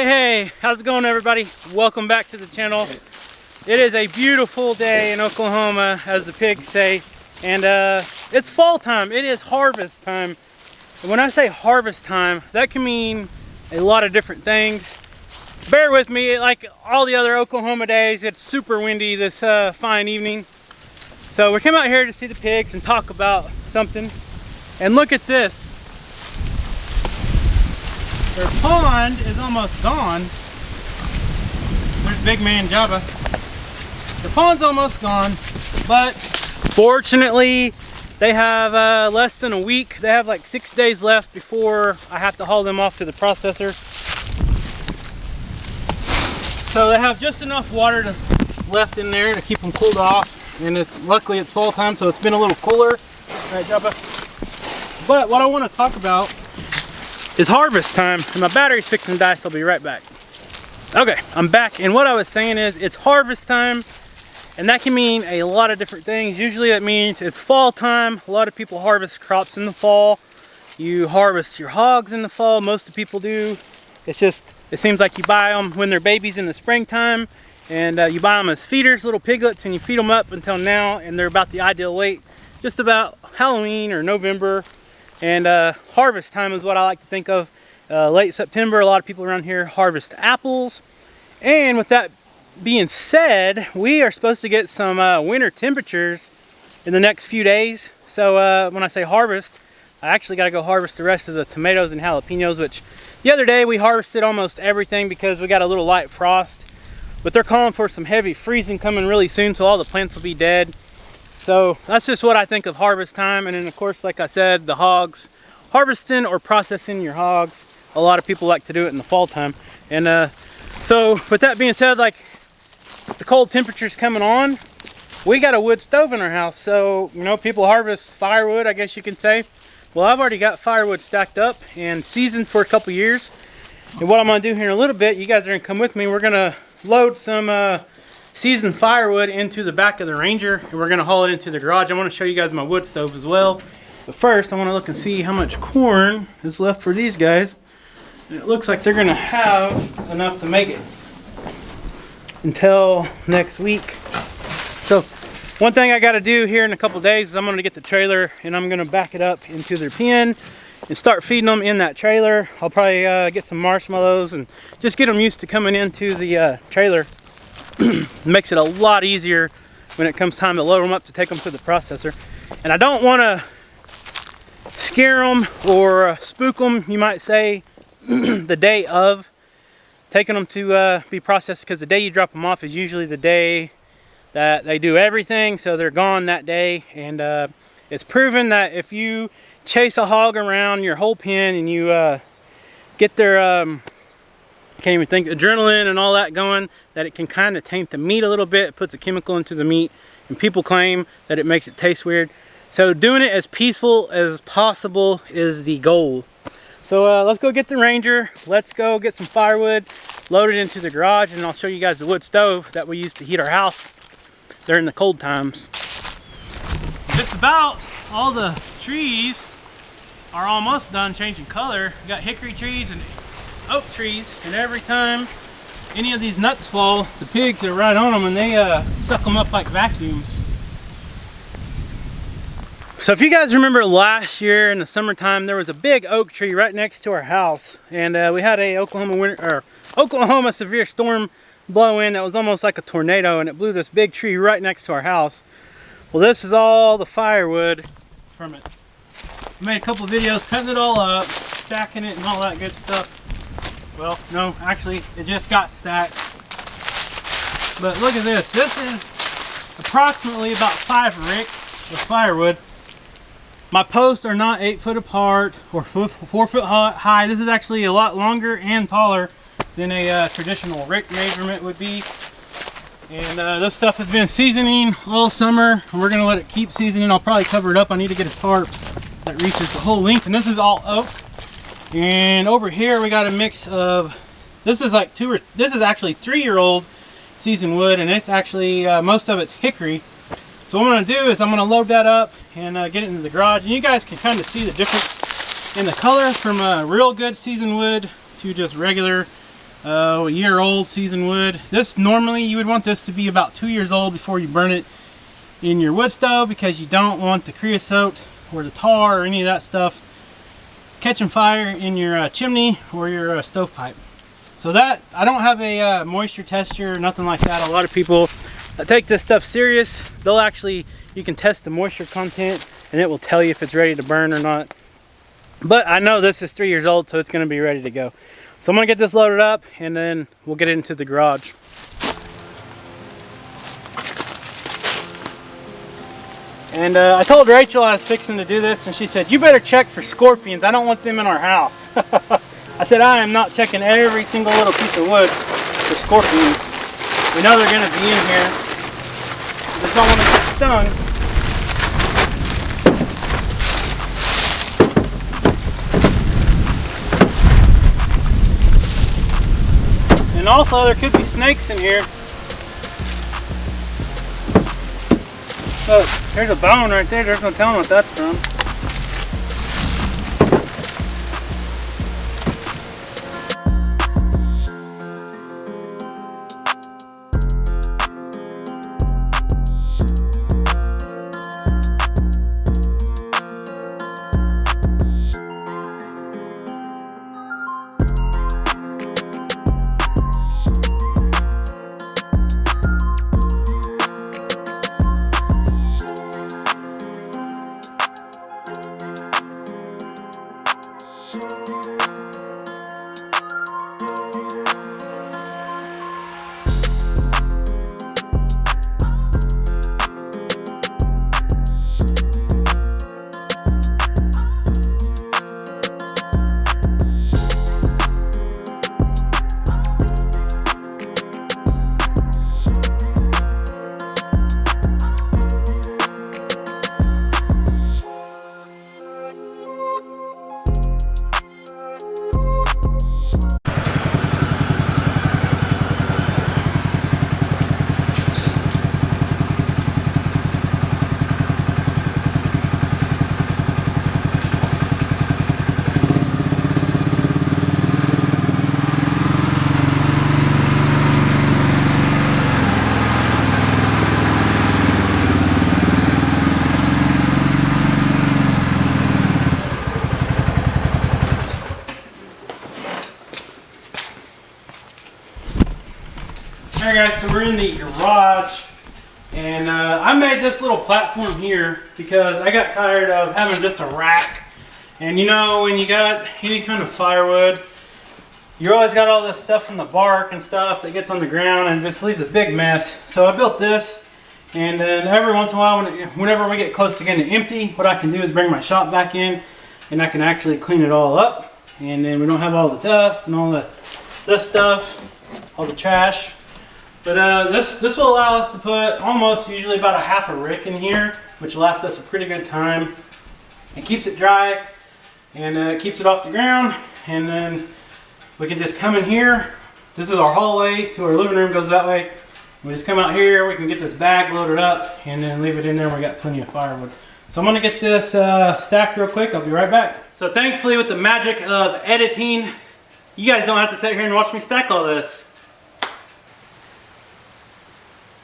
Hey, how's it going, everybody? Welcome back to the channel. It is a beautiful day in Oklahoma, as the pigs say, and it's fall time. It is harvest time. And when I say harvest time, that can mean a lot of different things. Bear with me, like all the other Oklahoma days, it's super windy this fine evening. So we came out here to see the pigs and talk about something. And look at this. Their pond is almost gone. There's big man Jabba. The pond's almost gone, but fortunately they have less than a week. They have like 6 days left before I have to haul them off to the processor. So they have just enough water left in there to keep them cooled off. And luckily it's fall time, so it's been a little cooler. Right, Jabba? But what I want to talk about is harvest time, and my battery's fixing to die, so I'll be right back. Okay, I'm back, and what I was saying is it's harvest time, and that can mean a lot of different things. Usually that means it's fall time. A lot of people harvest crops in the fall. You harvest your hogs in the fall. Most of the people do. It's just, it seems like you buy them when they're babies in the springtime, and you buy them as feeders, little piglets, and you feed them up until now, and they're about the ideal weight, just about Halloween or November. And harvest time is what I like to think of. Late September, a lot of people around here harvest apples. And with that being said, we are supposed to get some winter temperatures in the next few days. So when I say harvest, I actually got to go harvest the rest of the tomatoes and jalapenos, which the other day we harvested almost everything because we got a little light frost. But they're calling for some heavy freezing coming really soon, so all the plants will be dead. So that's just what I think of harvest time. And then of course, like I said, the hogs, harvesting or processing your hogs. A lot of people like to do it in the fall time. And so with that being said, like the cold temperatures coming on, we got a wood stove in our house. So, you know, people harvest firewood, I guess you can say. Well, I've already got firewood stacked up and seasoned for a couple years. And what I'm gonna do here in a little bit, you guys are gonna come with me. We're gonna load some seasoned firewood into the back of the Ranger, and we're gonna haul it into the garage. I want to show you guys my wood stove as well, but first I want to look and see how much corn is left for these guys. And it looks like they're gonna have enough to make it until next week. So one thing I got to do here in a couple days is I'm gonna get the trailer and I'm gonna back it up into their pen and start feeding them in that trailer. I'll probably get some marshmallows and just get them used to coming into the trailer. Makes it a lot easier when it comes time to load them up to take them to the processor. And I don't want to scare them or spook them, you might say, the day of taking them to be processed, because the day you drop them off is usually the day that they do everything, so they're gone that day. And it's proven that if you chase a hog around your whole pen and you get their can't even think, adrenaline and all that going, that it can kind of taint the meat a little bit. It puts a chemical into the meat, and people claim that it makes it taste weird. So doing it as peaceful as possible is the goal. So let's go get the Ranger. Let's go get some firewood, load it into the garage, and I'll show you guys the wood stove that we used to heat our house during the cold times. Just about all the trees are almost done changing color. We got hickory trees and oak trees, and every time any of these nuts fall, the pigs are right on them and they suck them up like vacuums. So if you guys remember last year in the summertime, there was a big oak tree right next to our house, and we had a Oklahoma severe storm blow in that was almost like a tornado, and it blew this big tree right next to our house. Well, this is all the firewood from it. I made a couple of videos cutting it all up, stacking it and all that good stuff. Well, no, actually, it just got stacked. But look at this. This is approximately about 5 rick of firewood. My posts are not 8 foot apart or 4 foot high. This is actually a lot longer and taller than a traditional rick measurement would be. And this stuff has been seasoning all summer, and we're going to let it keep seasoning. I'll probably cover it up. I need to get a tarp that reaches the whole length. And this is all oak. And over here we got a mix of, this is like this is actually 3-year-old seasoned wood, and it's actually most of it's hickory. So what I'm going to do is I'm going to load that up and get it into the garage, and you guys can kind of see the difference in the color from a real good seasoned wood to just regular a year old seasoned wood. This normally you would want this to be about 2 years old before you burn it in your wood stove, because you don't want the creosote or the tar or any of that stuff catching fire in your chimney or your stovepipe. So that, I don't have a moisture tester or nothing like that. A lot of people that take this stuff serious, they'll actually, you can test the moisture content and it will tell you if it's ready to burn or not. But I know this is 3 years old, so it's going to be ready to go. So I'm going to get this loaded up and then we'll get it into the garage. And I told Rachel I was fixing to do this, and she said, you better check for scorpions. I don't want them in our house. I said, I am not checking every single little piece of wood for scorpions. We know they're going to be in here. I just don't want to get stung. And also, there could be snakes in here. Look, there's a bone right there. There's no telling what that's from. Alright guys, so we're in the garage, and I made this little platform here because I got tired of having just a rack. And you know, when you got any kind of firewood, you always got all this stuff from the bark and stuff that gets on the ground and just leaves a big mess. So I built this, and then every once in a while, whenever we get close to getting it empty, what I can do is bring my shop back in and I can actually clean it all up, and then we don't have all the dust and all this stuff, all the trash. But this will allow us to put almost usually about a half a rick in here, which lasts us a pretty good time. It keeps it dry, and keeps it off the ground, and then we can just come in here. This is our hallway to our living room, goes that way. We just come out here, we can get this bag loaded up and then leave it in there, and we got plenty of firewood. So I'm gonna get this stacked real quick. I'll be right back. So thankfully, with the magic of editing, you guys don't have to sit here and watch me stack all this.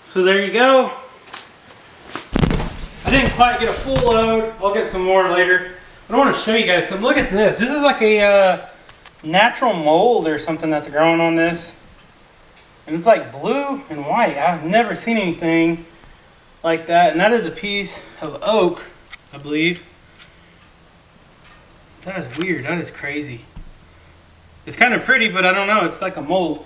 So there you go. I didn't quite get a full load. I'll get some more later. But I want to show you guys some. Look at this. This is like a natural mold or something that's growing on this. And it's like blue and white. I've never seen anything like that. And that is a piece of oak, I believe. That is weird. That is crazy. It's kind of pretty, but I don't know. It's like a mold.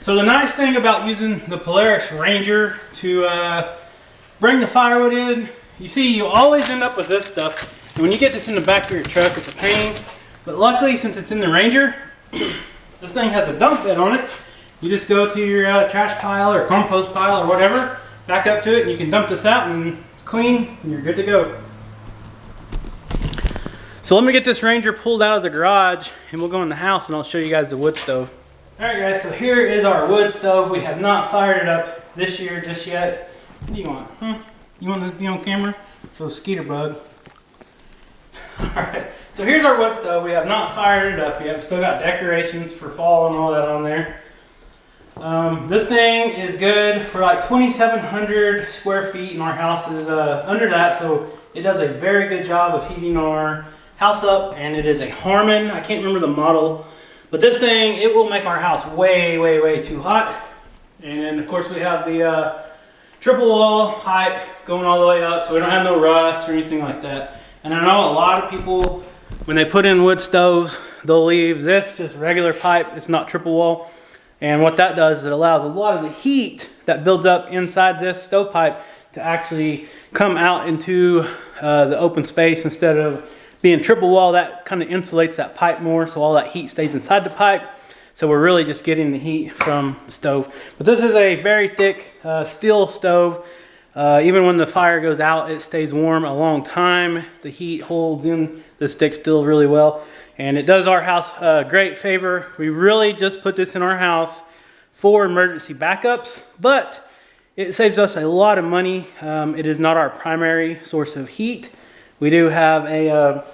So the nice thing about using the Polaris Ranger to bring the firewood in, you see, you always end up with this stuff. And when you get this in the back of your truck, it's a pain. But luckily, since it's in the Ranger, this thing has a dump bed on it. You just go to your trash pile or compost pile or whatever, back up to it, and you can dump this out, and it's clean, and you're good to go. So let me get this Ranger pulled out of the garage, and we'll go in the house, and I'll show you guys the wood stove. Alright guys, so here is our wood stove. We have not fired it up this year just yet. What do you want? Huh? You want this to be on camera? Little skeeter bug. Alright, so here's our wood stove. We have not fired it up yet. We've still got decorations for fall and all that on there. This thing is good for like 2,700 square feet, and our house is under that, so it does a very good job of heating our house up. And it is a Harman. I can't remember the model, but this thing, it will make our house way too hot. And then of course we have the triple wall pipe going all the way up, so we don't have no rust or anything like that. And I know a lot of people, when they put in wood stoves, they'll leave this just regular pipe. It's not triple wall. And what that does is it allows a lot of the heat that builds up inside this stovepipe to actually come out into the open space. Instead of being triple wall, that kind of insulates that pipe more, so all that heat stays inside the pipe. So we're really just getting the heat from the stove. But this is a very thick steel stove. Even when the fire goes out, it stays warm a long time. The heat holds in the stick still really well. And it does our house a great favor. We really just put this in our house for emergency backups, but it saves us a lot of money. It is not our primary source of heat. We do have a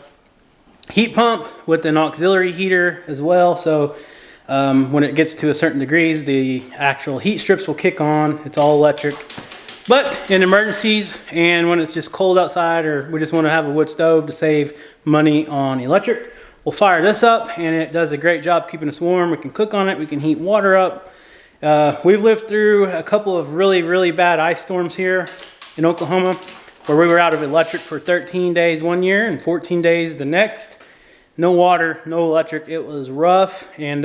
heat pump with an auxiliary heater as well. So when it gets to a certain degrees, the actual heat strips will kick on. It's all electric. But in emergencies and when it's just cold outside, or we just want to have a wood stove to save money on electric, we'll fire this up, and it does a great job keeping us warm. We can cook on it, we can heat water up. We've lived through a couple of really bad ice storms here in Oklahoma, where we were out of electric for 13 days one year and 14 days the next. No water, no electric. It was rough, and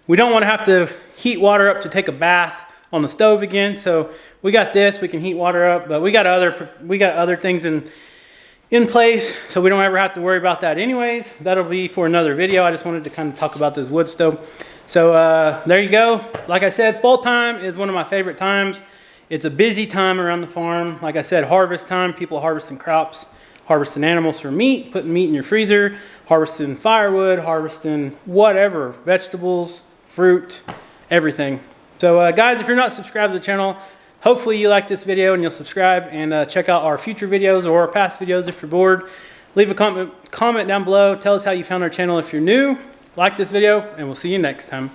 we don't want to have to heat water up to take a bath on the stove again. So we got this, we can heat water up, but we got other things in place, so we don't ever have to worry about that anyways. That'll be for another video. I just wanted to kind of talk about this wood stove. So there you go. Like I said, fall time is one of my favorite times. It's a busy time around the farm. Like I said, harvest time, people harvesting crops, harvesting animals for meat, putting meat in your freezer, harvesting firewood, harvesting whatever, vegetables, fruit, everything. So guys, if you're not subscribed to the channel, hopefully you like this video and you'll subscribe and check out our future videos or our past videos if you're bored. Leave a comment down below. Tell us how you found our channel if you're new. Like this video, and we'll see you next time.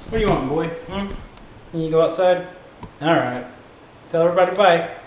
What do you want, boy? Can you go outside? All right. Tell everybody bye.